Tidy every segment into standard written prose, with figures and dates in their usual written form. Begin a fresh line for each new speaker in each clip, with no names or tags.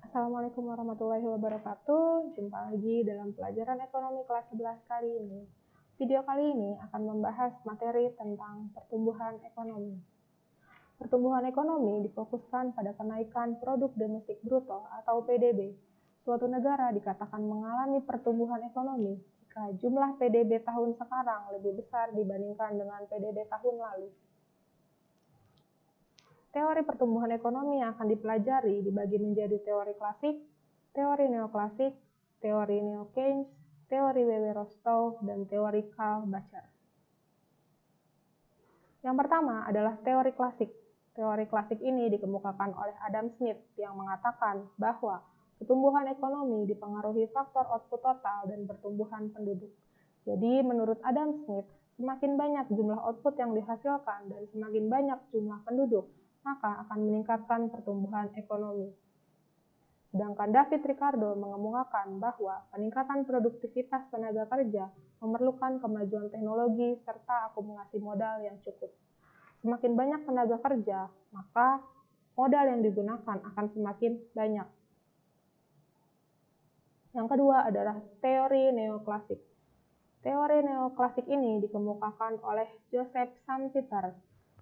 Assalamualaikum warahmatullahi wabarakatuh. Jumpa lagi dalam pelajaran ekonomi kelas 11 kali ini. Video kali ini akan membahas materi tentang pertumbuhan ekonomi. Pertumbuhan ekonomi difokuskan pada kenaikan produk domestik bruto atau PDB. Suatu negara dikatakan mengalami pertumbuhan ekonomi jika jumlah PDB tahun sekarang lebih besar dibandingkan dengan PDB tahun lalu. Teori pertumbuhan ekonomi yang akan dipelajari dibagi menjadi teori klasik, teori neoklasik, teori neo-Keynes, teori Wewe-Rostow, dan teori Karl Bacher. Yang pertama adalah teori klasik. Teori klasik ini dikemukakan oleh Adam Smith yang mengatakan bahwa pertumbuhan ekonomi dipengaruhi faktor output total dan pertumbuhan penduduk. Jadi menurut Adam Smith, semakin banyak jumlah output yang dihasilkan dan semakin banyak jumlah penduduk, maka akan meningkatkan pertumbuhan ekonomi. Sedangkan David Ricardo mengemukakan bahwa peningkatan produktivitas tenaga kerja memerlukan kemajuan teknologi serta akumulasi modal yang cukup. Semakin banyak tenaga kerja, maka modal yang digunakan akan semakin banyak. Yang kedua adalah teori neoklasik. Teori neoklasik ini dikemukakan oleh Joseph Schumpeter.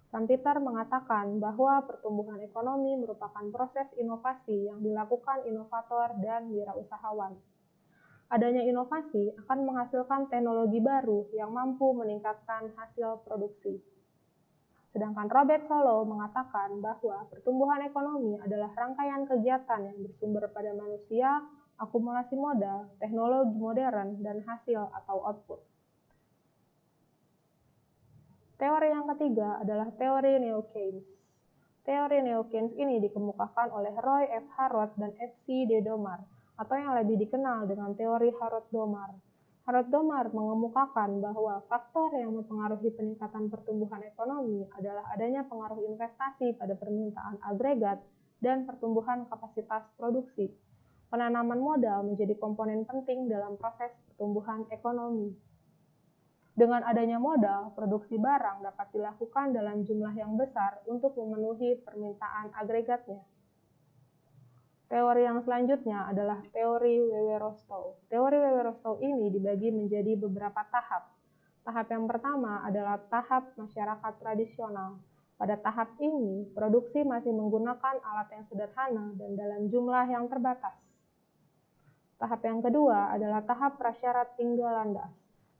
Schumpeter mengatakan bahwa pertumbuhan ekonomi merupakan proses inovasi yang dilakukan inovator dan wirausahawan. Adanya inovasi akan menghasilkan teknologi baru yang mampu meningkatkan hasil produksi. Sedangkan Robert Solow mengatakan bahwa pertumbuhan ekonomi adalah rangkaian kegiatan yang bersumber pada manusia, akumulasi modal, teknologi modern, dan hasil atau output. Teori yang ketiga adalah teori neo-Keynes. Teori neo-Keynes ini dikemukakan oleh Roy F. Harrod dan F. C. D. Domar, atau yang lebih dikenal dengan teori Harrod-Domar. Harrod-Domar mengemukakan bahwa faktor yang mempengaruhi peningkatan pertumbuhan ekonomi adalah adanya pengaruh investasi pada permintaan agregat dan pertumbuhan kapasitas produksi. Penanaman modal menjadi komponen penting dalam proses pertumbuhan ekonomi. Dengan adanya modal, produksi barang dapat dilakukan dalam jumlah yang besar untuk memenuhi permintaan agregatnya. Teori yang selanjutnya adalah teori Wewe-Rostow. Teori Wewe-Rostow ini dibagi menjadi beberapa tahap. Tahap yang pertama adalah tahap masyarakat tradisional. Pada tahap ini, produksi masih menggunakan alat yang sederhana dan dalam jumlah yang terbatas. Tahap yang kedua adalah tahap prasyarat tinggal landas.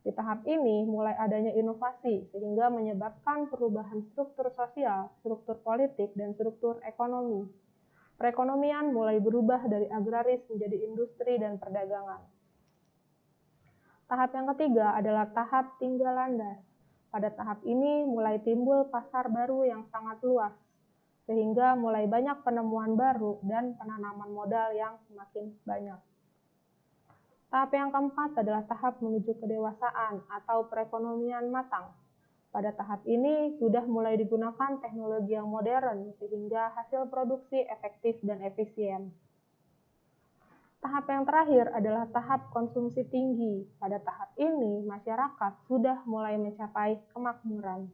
Di tahap ini mulai adanya inovasi sehingga menyebabkan perubahan struktur sosial, struktur politik, dan struktur ekonomi. Perekonomian mulai berubah dari agraris menjadi industri dan perdagangan. Tahap yang ketiga adalah tahap tinggal landas. Pada tahap ini mulai timbul pasar baru yang sangat luas, sehingga mulai banyak penemuan baru dan penanaman modal yang semakin banyak. Tahap yang keempat adalah tahap menuju kedewasaan atau perekonomian matang. Pada tahap ini sudah mulai digunakan teknologi yang modern sehingga hasil produksi efektif dan efisien. Tahap yang terakhir adalah tahap konsumsi tinggi. Pada tahap ini masyarakat sudah mulai mencapai kemakmuran.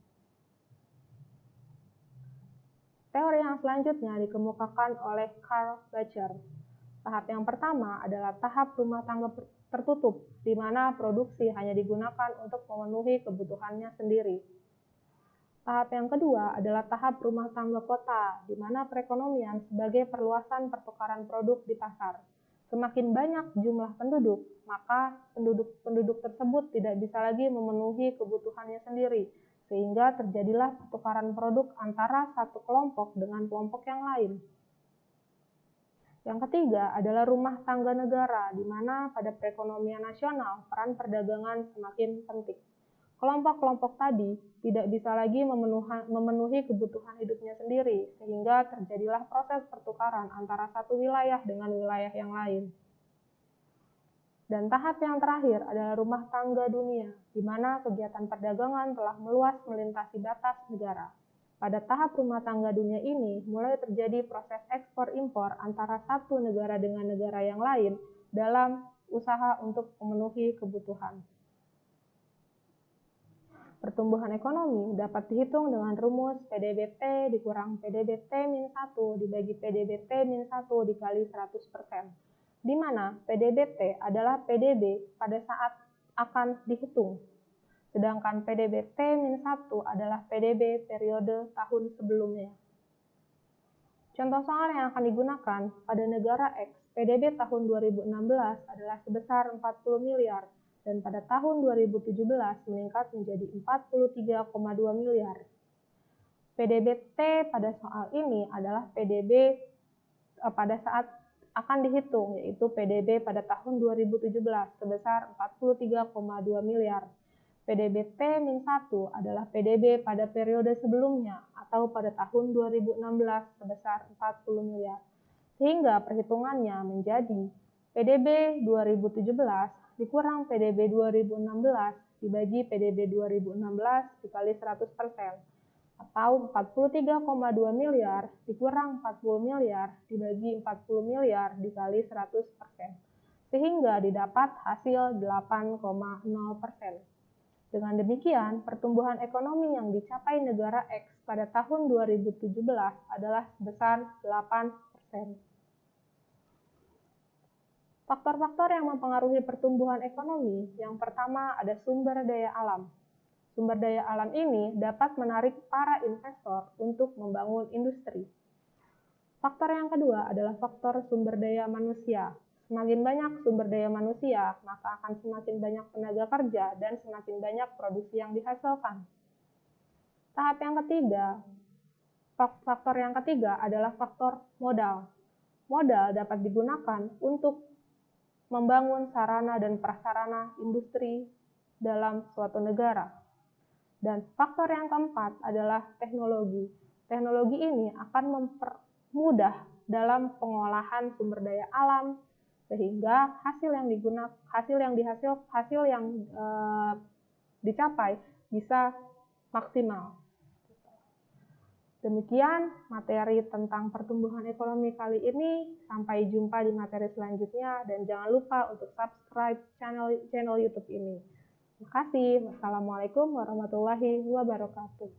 Teori yang selanjutnya dikemukakan oleh Karl Bacher. Tahap yang pertama adalah tahap rumah tangga tertutup, di mana produksi hanya digunakan untuk memenuhi kebutuhannya sendiri. Tahap yang kedua adalah tahap rumah tangga kota, di mana perekonomian sebagai perluasan pertukaran produk di pasar. Semakin banyak jumlah penduduk, maka penduduk tersebut tidak bisa lagi memenuhi kebutuhannya sendiri, sehingga terjadilah pertukaran produk antara satu kelompok dengan kelompok yang lain. Yang ketiga adalah rumah tangga negara, di mana pada perekonomian nasional peran perdagangan semakin penting. Kelompok-kelompok tadi tidak bisa lagi memenuhi kebutuhan hidupnya sendiri, sehingga terjadilah proses pertukaran antara satu wilayah dengan wilayah yang lain. Dan tahap yang terakhir adalah rumah tangga dunia, di mana kegiatan perdagangan telah meluas melintasi batas negara. Pada tahap rumah tangga dunia ini, mulai terjadi proses ekspor-impor antara satu negara dengan negara yang lain dalam usaha untuk memenuhi kebutuhan. Pertumbuhan ekonomi dapat dihitung dengan rumus PDB-T dikurang PDB-T-1 dibagi PDB-T-1 dikali 100%, di mana PDB-T adalah PDB pada saat akan dihitung, sedangkan PDB-T-1 adalah PDB periode tahun sebelumnya. Contoh soal yang akan digunakan pada negara X, PDB tahun 2016 adalah sebesar 40 miliar, dan pada tahun 2017 meningkat menjadi 43,2 miliar. PDB-T pada soal ini adalah PDB pada saat akan dihitung, yaitu PDB pada tahun 2017 sebesar 43,2 miliar. PDB-T-1 adalah PDB pada periode sebelumnya atau pada tahun 2016 sebesar 40 miliar. Sehingga perhitungannya menjadi PDB 2017 dikurang PDB 2016 dibagi PDB 2016 dikali 100%, atau 43,2 miliar dikurang 40 miliar dibagi 40 miliar dikali 100%, sehingga didapat hasil 8,0%. Dengan demikian, pertumbuhan ekonomi yang dicapai negara X pada tahun 2017 adalah sebesar 8%. Faktor-faktor yang mempengaruhi pertumbuhan ekonomi, yang pertama ada sumber daya alam. Sumber daya alam ini dapat menarik para investor untuk membangun industri. Faktor yang kedua adalah faktor sumber daya manusia. Semakin banyak sumber daya manusia, maka akan semakin banyak tenaga kerja dan semakin banyak produksi yang dihasilkan. Faktor yang ketiga adalah faktor modal. Modal dapat digunakan untuk membangun sarana dan prasarana industri dalam suatu negara. Dan faktor yang keempat adalah teknologi. Teknologi ini akan mempermudah dalam pengolahan sumber daya alam, sehingga hasil yang dicapai bisa maksimal. Demikian materi tentang pertumbuhan ekonomi kali ini. Sampai jumpa di materi selanjutnya dan jangan lupa untuk subscribe channel YouTube ini. Terima kasih. Wassalamualaikum warahmatullahi wabarakatuh.